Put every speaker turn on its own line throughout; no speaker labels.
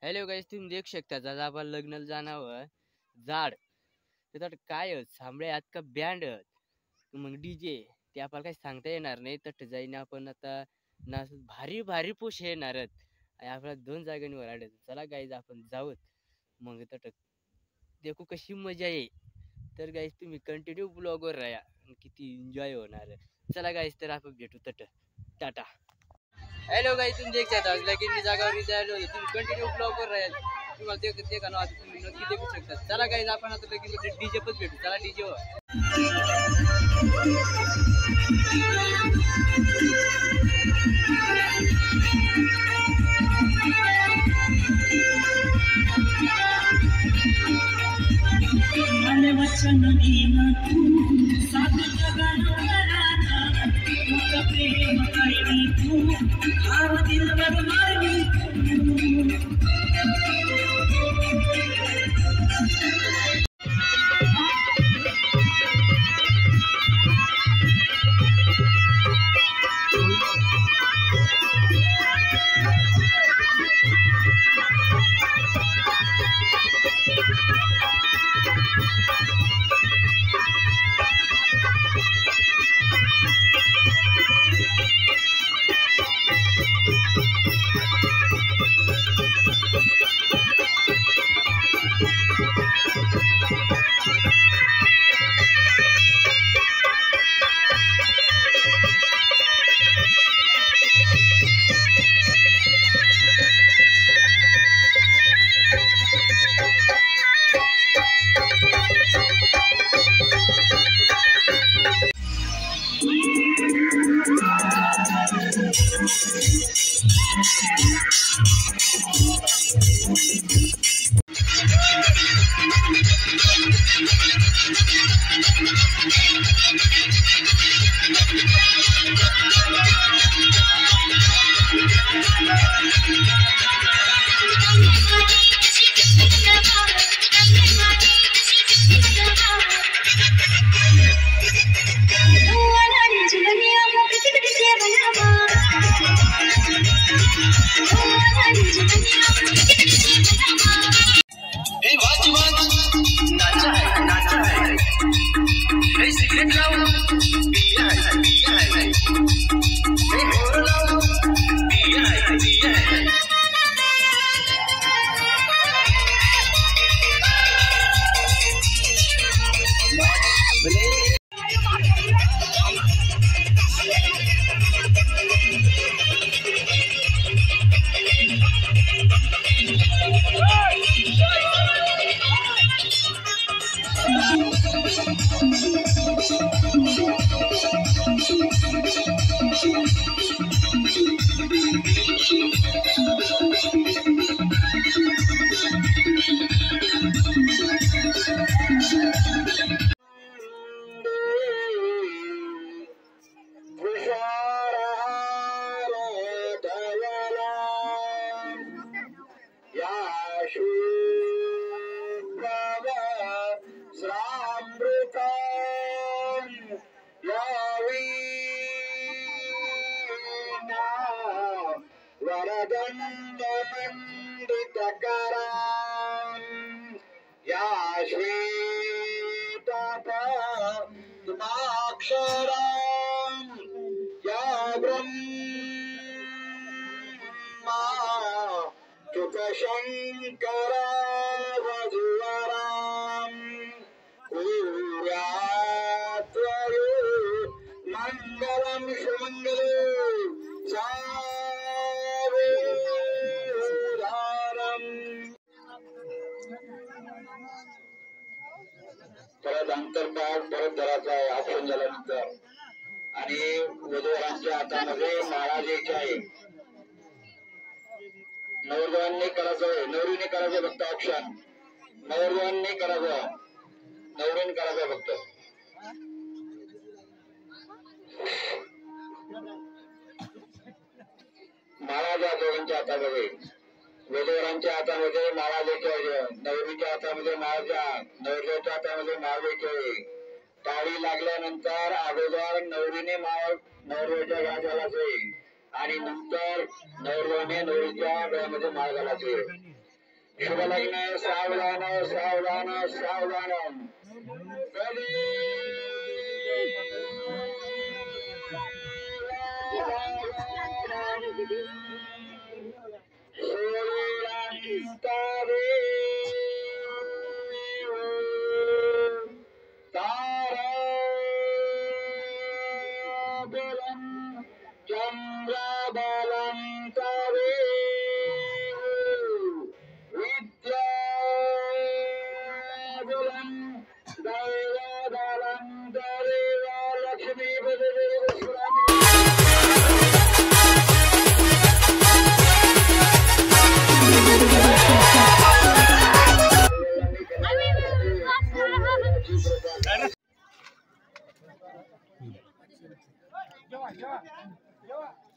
Hello गाईस, तुम्ही देख शकता आज आपण लग्नाला जाणार जाड त्यात काय सांबळे आहेत का बँड मग डीजे ते आपल्याला काही सांगता येणार नाही. तट जाईन आपण आता ना भारी भारी पोष येणार आणि आपल्याला 2 जागांवर आढळ. चला गाईज आपण जाऊत मग तट देखू कशी मजा आहे. तर गाईज तुम्ही कंटिन्यू ब्लॉगवर राहा, किती एन्जॉय होणार. चला गाईज तर आपण भेटू तट. टाटा. हॅलो गाईज, तुम्ही देख शकता आज लगीन जागावर जायला तुम्ही कंटिन्यू ब्लॉगवर राहाल. तुम्हाला ते का ना तुम्ही नक्की देखू शकता. चला गाईज आपण आता लगीन डीजे पण भेटू. चला डीजे वर.
वचन दीना तू साथ जगाना प्रेम करी तू हार दिल वर मारली
शंकरा वधुवराम पूर्यात्वयो मंगलम सुमंगलो सावेदारम. परत अंतरपाठ परत धराचा ऑप्शन झाल्यानंतर आणि वधूवरांच्या हातामध्ये माळा द्यायची आहे. नवरदेवांनी करायचं, नवरीने करायचं फक्त ऑप्शन. नवरदेवांनी करायचं, नवरीने करायचं फक्त. माळा द्या दोघांच्या हातामध्ये. वधूवरांच्या हातामध्ये माळा द्यायची, नवरीच्या हातामध्ये माळा द्या, नवरदेवाच्या हातामध्ये माळ द्यायची. टाळी लागल्यानंतर अगोदर नवरीने माळ नवरदेवाच्या गळ्यात घालायची आणि नंतर नवरदेवाने नवरीच्या गळ्यामध्ये माळ घालायची. शुभ लग्न सावधान सावधान सावधान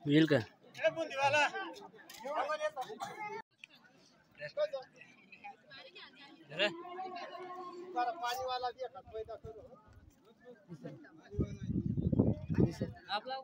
येईल का आपला